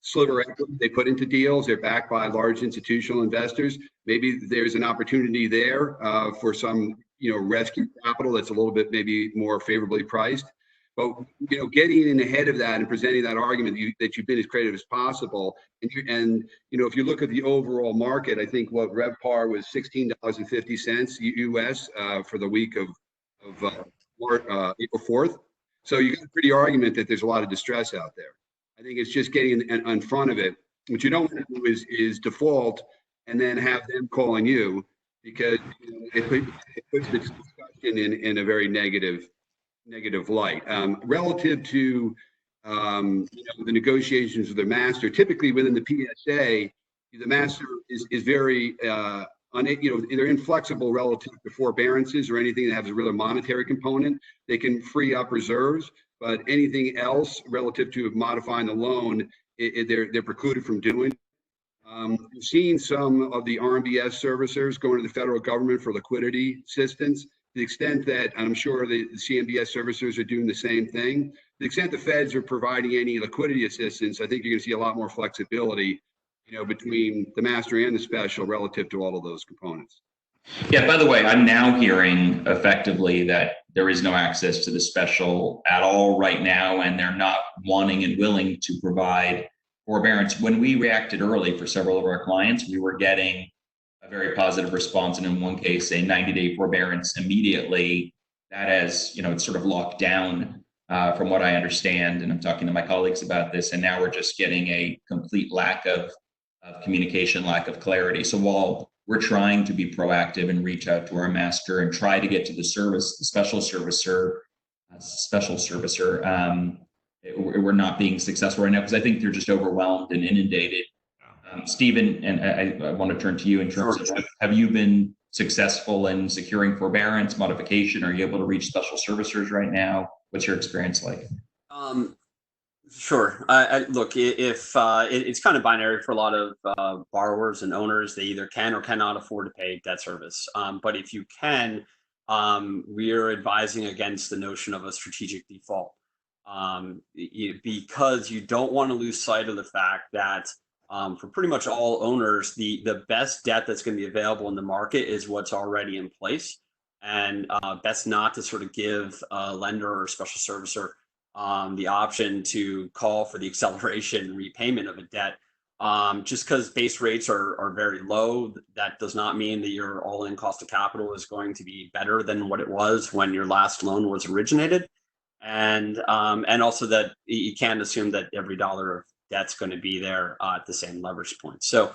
sliver equity they put into deals. They're backed by large institutional investors. Maybe there's an opportunity there for some, rescue capital that's a little bit maybe more favorably priced. But getting in ahead of that and presenting that argument that you've been as creative as possible, and if you look at the overall market, I think what RevPAR was $16.50 US for the week of April 4th. So you got a pretty argument that there's a lot of distress out there. I think it's just getting in front of it. What you don't want to do is default and then have them calling you, because it puts the discussion in a very negative light. Relative to the negotiations with the master, typically within the PSA, the master is very they're inflexible relative to forbearances or anything that has a real monetary component. They can free up reserves, but anything else relative to modifying the loan, they're precluded from doing. We've seen some of the RMBS servicers going to the federal government for liquidity assistance, to the extent that, and I'm sure the CMBS servicers are doing the same thing. To the extent the feds are providing any liquidity assistance, I think you're going to see a lot more flexibility, between the master and the special relative to all of those components. Yeah, by the way, I'm now hearing effectively that there is no access to the special at all right now, and they're not wanting and willing to provide forbearance. When we reacted early for several of our clients, we were getting a very positive response, and in one case, a 90-day forbearance immediately. That has, it's sort of locked down from what I understand, and I'm talking to my colleagues about this, and now we're just getting a complete lack of communication, lack of clarity. So while we're trying to be proactive and reach out to our master and try to get to the special servicer, we're not being successful right now because I think they're just overwhelmed and inundated. Stephen, and I want to turn to you in terms of, have you been successful in securing forbearance, modification? Are you able to reach special servicers right now? What's your experience like? Sure. Look, if it's kind of binary for a lot of borrowers and owners, they either can or cannot afford to pay debt service. But if you can, we are advising against the notion of a strategic default, because you don't want to lose sight of the fact that for pretty much all owners, the best debt that's going to be available in the market is what's already in place, and best not to sort of give a lender or special servicer the option to call for the acceleration repayment of a debt. Just because base rates are very low, that does not mean that your all-in cost of capital is going to be better than what it was when your last loan was originated. And also that you can't assume that every dollar of debt's going to be there at the same leverage point. So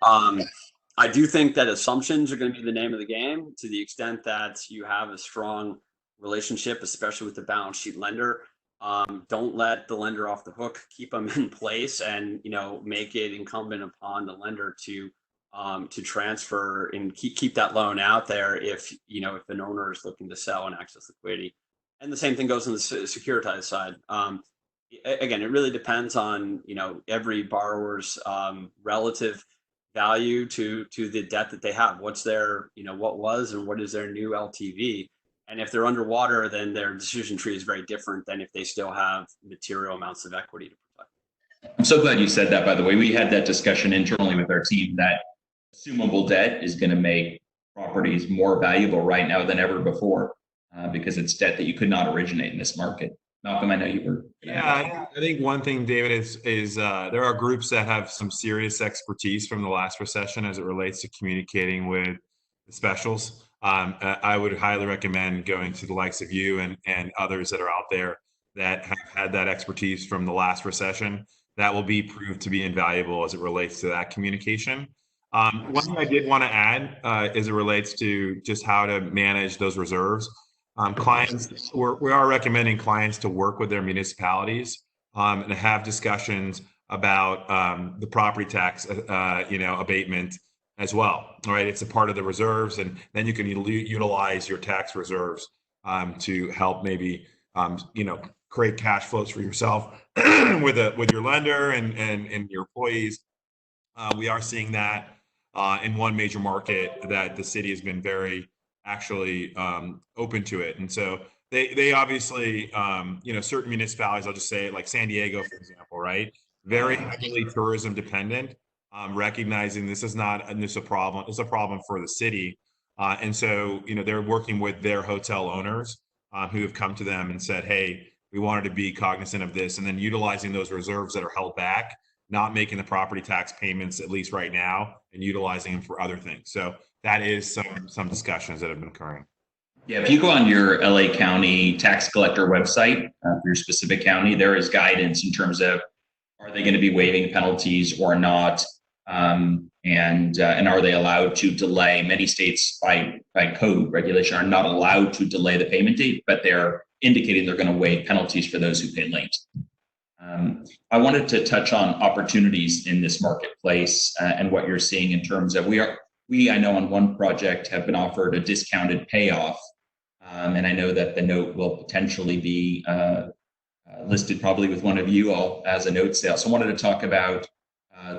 I do think that assumptions are going to be the name of the game, to the extent that you have a strong relationship, especially with the balance sheet lender. Don't let the lender off the hook. Keep them in place, and make it incumbent upon the lender to transfer and keep that loan out there if an owner is looking to sell and access liquidity. And the same thing goes on the securitized side. Again, it really depends on every borrower's relative value to the debt that they have. What's their what was and what is their new LTV. And if they're underwater, then their decision tree is very different than if they still have material amounts of equity to protect. I'm so glad you said that, by the way. We had that discussion internally with our team that assumable debt is going to make properties more valuable right now than ever before because it's debt that you could not originate in this market. Malcolm, I know you were. Yeah, I think one thing, David, is there are groups that have some serious expertise from the last recession as it relates to communicating with the specials. I would highly recommend going to the likes of you and others that are out there that have had that expertise from the last recession. That will be proved to be invaluable as it relates to that communication. One thing I did want to add as it relates to just how to manage those reserves. We are recommending clients to work with their municipalities and have discussions about the property tax, abatement as well. All right, it's a part of the reserves, and then you can utilize your tax reserves to help maybe create cash flows for yourself with your lender and your employees. We are seeing that in one major market that the city has been very actually open to it, and so they obviously certain municipalities, I'll just say like San Diego, for example, right? very heavily tourism dependent, recognizing this is not a problem. It's a problem for the city. And so, they're working with their hotel owners who have come to them and said, hey, we wanted to be cognizant of this, and then utilizing those reserves that are held back, not making the property tax payments, at least right now, and utilizing them for other things. So that is some discussions that have been occurring. Yeah, if you go on your LA County tax collector website for your specific county, there is guidance in terms of, are they going to be waiving penalties or not? And are they allowed to delay? Many states by code regulation are not allowed to delay the payment date, but they're indicating they're going to waive penalties for those who pay late. I wanted to touch on opportunities in this marketplace and what you're seeing in terms of, I know on one project have been offered a discounted payoff. And I know that the note will potentially be listed probably with one of you all as a note sale. So I wanted to talk about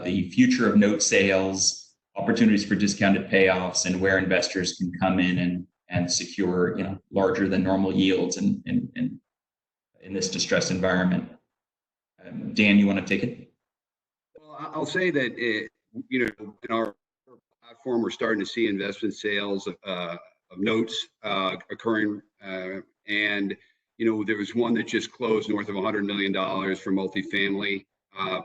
the future of note sales, opportunities for discounted payoffs, and where investors can come in and secure larger than normal yields in this distressed environment. Dan, you want to take it? Well, I'll say that in our platform, we're starting to see investment sales of notes occurring, and there was one that just closed north of $100 million for multifamily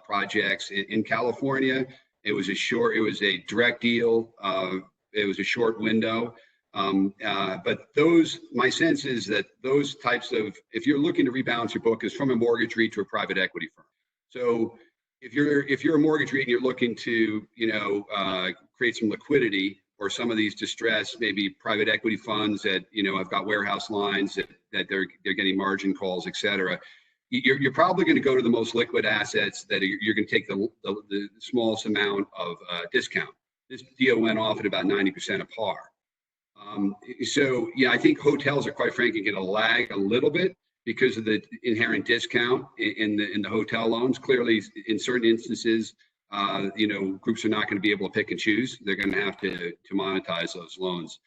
projects in California. It was a direct deal. It was a short window. But my sense is that those types of, if you're looking to rebalance your book, is from a mortgage REIT to a private equity firm. So if you're a mortgage REIT and you're looking to, create some liquidity, or some of these distressed, maybe private equity funds that, have got warehouse lines that they're getting margin calls, et cetera. You're probably going to go to the most liquid assets that you're going to take the smallest amount of discount. This deal went off at about 90% of par. So yeah, I think hotels are, quite frankly, going to lag a little bit because of the inherent discount in the hotel loans. Clearly, in certain instances, groups are not going to be able to pick and choose. They're going to have to monetize those loans.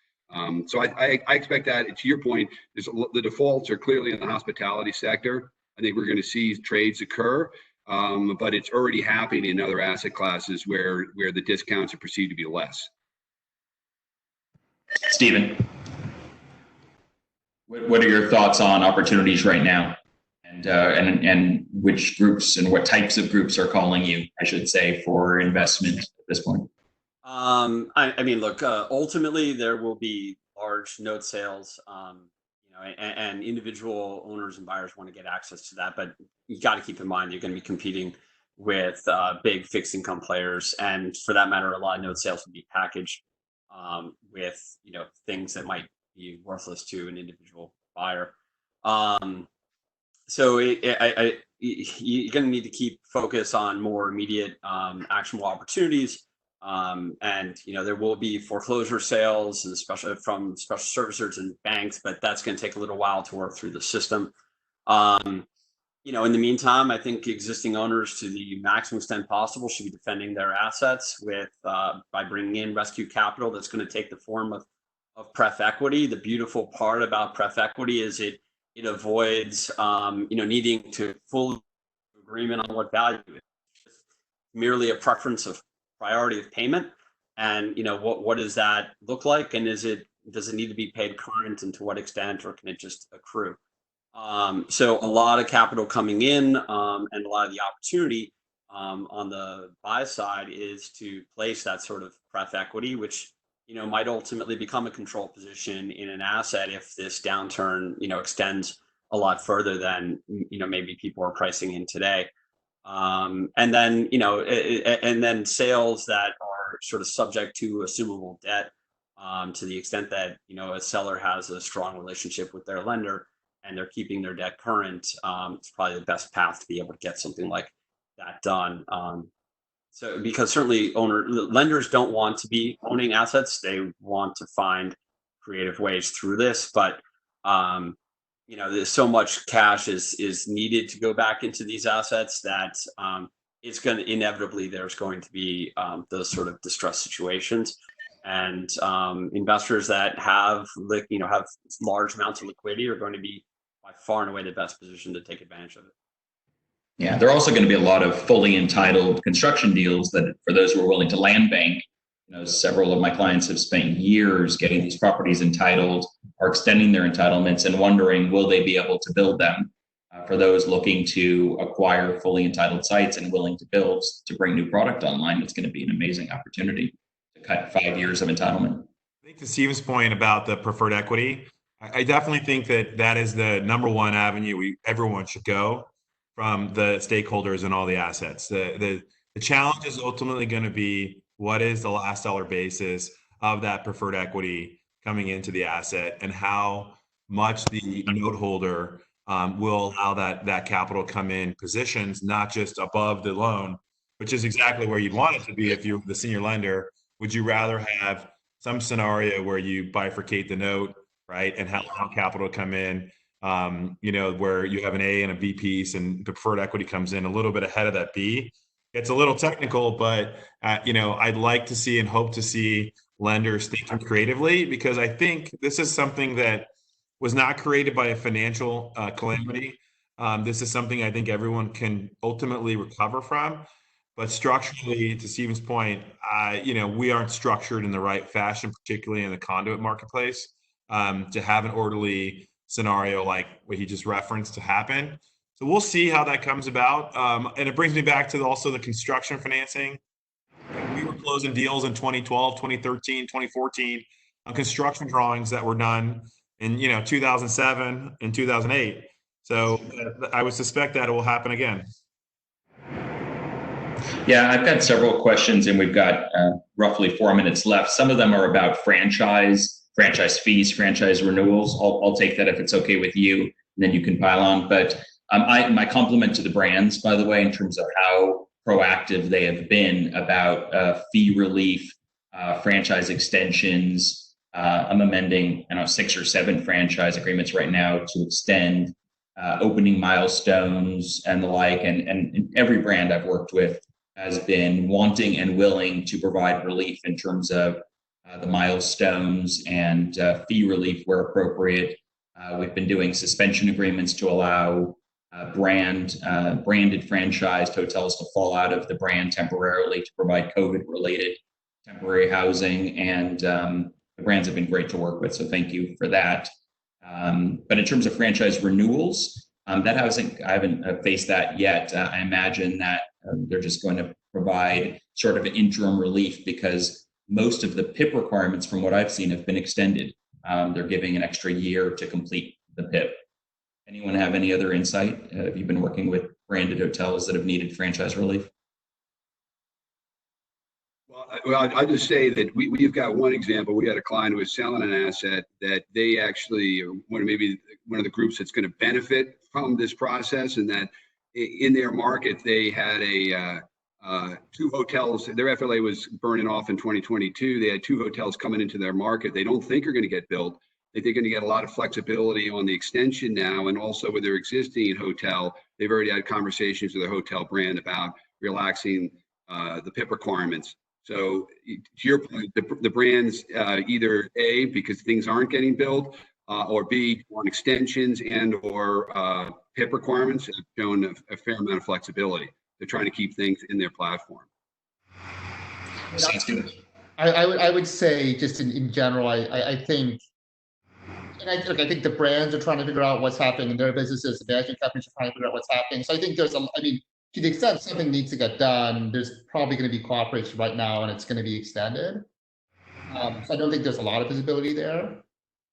So I expect that, to your point, the defaults are clearly in the hospitality sector. I think we're going to see trades occur, but it's already happening in other asset classes where the discounts are perceived to be less. Stephen, what are your thoughts on opportunities right now, and which groups and what types of groups are calling you, I should say, for investment at this point? I mean, look, ultimately there will be large note sales, and individual owners and buyers want to get access to that, but you got to keep in mind you're going to be competing with big fixed income players, and for that matter, a lot of note sales will be packaged with things that might be worthless to an individual buyer. So you're going to need to keep focus on more immediate actionable opportunities. And there will be foreclosure sales, and especially from special servicers and banks, but that's going to take a little while to work through the system. In the meantime, I think existing owners, to the maximum extent possible, should be defending their assets by bringing in rescue capital that's going to take the form of pref equity. The beautiful part about pref equity is it avoids needing to full agreement on what value it is. It's merely a preference of priority of payment, and what does that look like, and does it need to be paid current, and to what extent, or can it just accrue? So a lot of capital coming in, and a lot of the opportunity on the buy side is to place that sort of pref equity, which might ultimately become a control position in an asset if this downturn extends a lot further than maybe people are pricing in today. And then sales that are sort of subject to assumable debt, to the extent that a seller has a strong relationship with their lender and they're keeping their debt current, it's probably the best path to be able to get something like that done. So because certainly lenders don't want to be owning assets, they want to find creative ways through this, but there's so much cash is needed to go back into these assets that it's going to inevitably, there's going to be those sort of distress situations, and investors that have large amounts of liquidity are going to be by far and away the best position to take advantage of it. Yeah, there are also going to be a lot of fully entitled construction deals that, for those who are willing to land bank, several of my clients have spent years getting these properties entitled, are extending their entitlements and wondering, will they be able to build them? For those looking to acquire fully entitled sites and willing to build to bring new product online, it's going to be an amazing opportunity to cut 5 years of entitlement. I think to Steven's point about the preferred equity, I definitely think that is the number one avenue everyone should go from the stakeholders and all the assets. The challenge is ultimately going to be, what is the last dollar basis of that preferred equity coming into the asset, and how much the note holder will allow that capital come in positions, not just above the loan, which is exactly where you'd want it to be if you're the senior lender. Would you rather have some scenario where you bifurcate the note, right, and have capital come in, where you have an A and a B piece, and the preferred equity comes in a little bit ahead of that B? It's a little technical, but I'd like to see and hope to see lenders thinking creatively, because I think this is something that was not created by a financial calamity. This is something I think everyone can ultimately recover from. But structurally, to Steven's point, we aren't structured in the right fashion, particularly in the conduit marketplace, to have an orderly scenario like what he just referenced to happen. So we'll see how that comes about. And it brings me back to also the construction financing. We were closing deals in 2012, 2013, 2014 on construction drawings that were done in 2007 and 2008. So I would suspect that it will happen again. Yeah, I've got several questions, and we've got roughly 4 minutes left. Some of them are about franchise fees, franchise renewals. I'll take that if it's okay with you, and then you can pile on. But my compliment to the brands, by the way, in terms of how proactive they have been about fee relief, franchise extensions. I'm amending 6 or 7 franchise agreements right now to extend opening milestones and the like. And every brand I've worked with has been wanting and willing to provide relief in terms of the milestones and fee relief where appropriate. We've been doing suspension agreements to allow branded franchised hotels to fall out of the brand temporarily to provide COVID-related temporary housing, and the brands have been great to work with, so thank you for that. But in terms of franchise renewals, I haven't faced that yet. I imagine that they're just going to provide sort of an interim relief, because most of the PIP requirements, from what I've seen, have been extended. They're giving an extra year to complete the PIP. Anyone have any other insight? Have you been working with branded hotels that have needed franchise relief? Well, I'll just say that we've got one example. We had a client who was selling an asset that they actually are one of the groups that's going to benefit from this process, and that in their market they had 2 hotels. Their FLA was burning off in 2022. They had 2 hotels coming into their market they don't think are going to get built. They're going to get a lot of flexibility on the extension now, and also with their existing hotel, they've already had conversations with their hotel brand about relaxing the PIP requirements. So to your point, the brands either A, because things aren't getting built, or B, on extensions and or PIP requirements, have shown a fair amount of flexibility. They're trying to keep things in their platform. Sounds good. I would say, just in general, I think, and I think the brands are trying to figure out what's happening in their businesses. The management companies are trying to figure out what's happening. So I think to the extent something needs to get done, there's probably going to be cooperation right now, and it's going to be extended. So I don't think there's a lot of visibility there.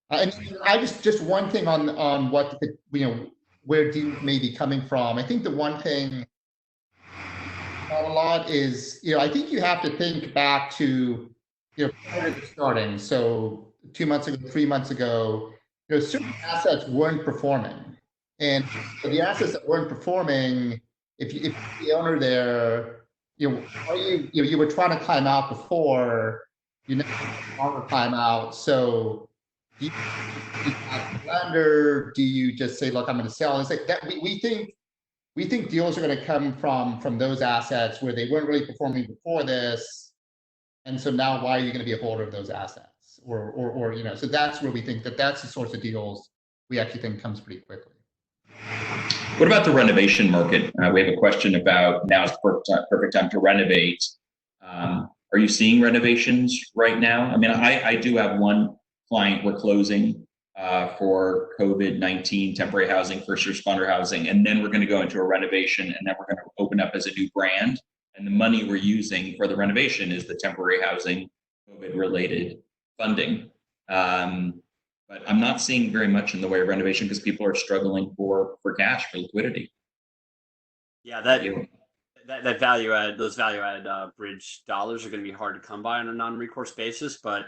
And I just one thing on what where deals may be coming from. I think the one thing a lot is, I think you have to think back to prior to starting. So 2 months ago, 3 months ago, certain assets weren't performing, and the assets that weren't performing, if the owner there, you were trying to climb out before, longer climb out. So do you ask the lender? Do you just say, look, I'm going to sell? It's like that. We think deals are going to come from those assets where they weren't really performing before this, and so now why are you going to be a holder of those assets? Or so that's where we think that's the sorts of deals we actually think comes pretty quickly. What about the renovation market? We have a question about now is perfect time to renovate. Are you seeing renovations right now? I mean, I do have one client we're closing for COVID-19 temporary housing, first responder housing, and then we're going to go into a renovation, and then we're going to open up as a new brand. And the money we're using for the renovation is the temporary housing COVID-related funding. But I'm not seeing very much in the way of renovation because people are struggling for cash, for liquidity. Yeah, that value add, those value add bridge dollars are going to be hard to come by on a non-recourse basis. But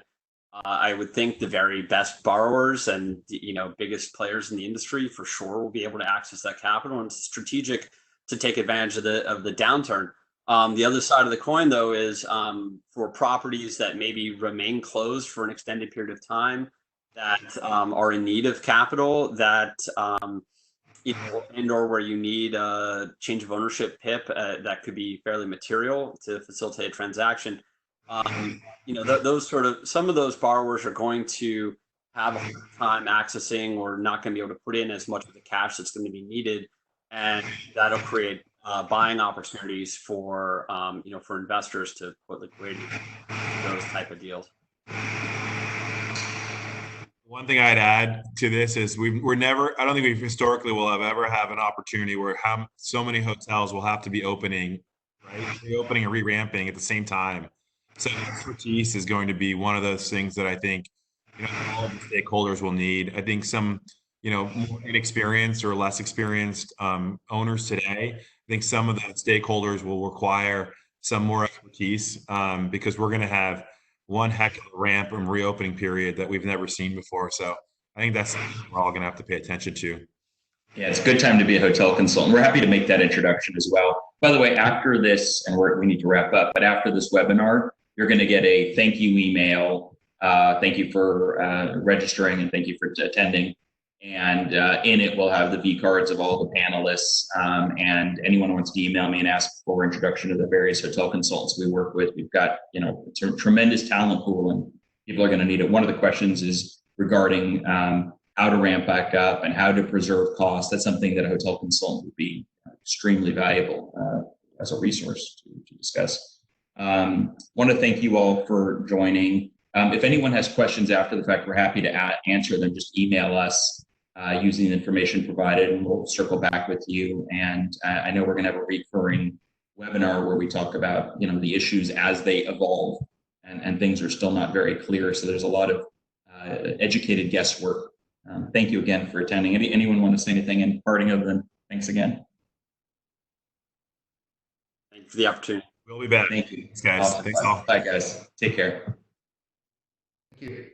I would think the very best borrowers and biggest players in the industry for sure will be able to access that capital, and it's strategic to take advantage of the downturn. The other side of the coin, though, is for properties that maybe remain closed for an extended period of time, that are in need of capital, that and or where you need a change of ownership PIP that could be fairly material to facilitate a transaction. Those some of those borrowers are going to have a hard time accessing, or not going to be able to put in as much of the cash that's going to be needed, and that'll create buying opportunities for for investors to put liquidity in those type of deals. One thing I'd add to this is we're never, I don't think we historically will ever have an opportunity where so many hotels will have to be opening, right? Reopening and re-ramping at the same time. So expertise is going to be one of those things that I think, all of the stakeholders will need. I think some, more inexperienced or less experienced owners today, I think some of the stakeholders will require some more expertise because we're going to have one heck of a ramp and reopening period that we've never seen before. So I think that's something we're all going to have to pay attention to. Yeah, it's a good time to be a hotel consultant. We're happy to make that introduction as well. By the way, after this, and we need to wrap up, but after this webinar, you're going to get a thank you email. Thank you for registering, and thank you for attending. And in it, we'll have the V cards of all the panelists. And anyone who wants to email me and ask for introduction to the various hotel consultants we work with. We've got, it's a tremendous talent pool, and people are going to need it. One of the questions is regarding how to ramp back up and how to preserve costs. That's something that a hotel consultant would be extremely valuable as a resource to discuss. Want to thank you all for joining. If anyone has questions after the fact, we're happy to answer them. Just email us using the information provided, and we'll circle back with you. And I know we're going to have a recurring webinar where we talk about the issues as they evolve, and things are still not very clear. So there's a lot of educated guesswork. Thank you again for attending. Anyone want to say anything in parting other than thanks again? Thank you for the opportunity. We'll be back. Thank you. Thanks, guys. Awesome. Thanks all. Bye, guys. Take care. Thank you.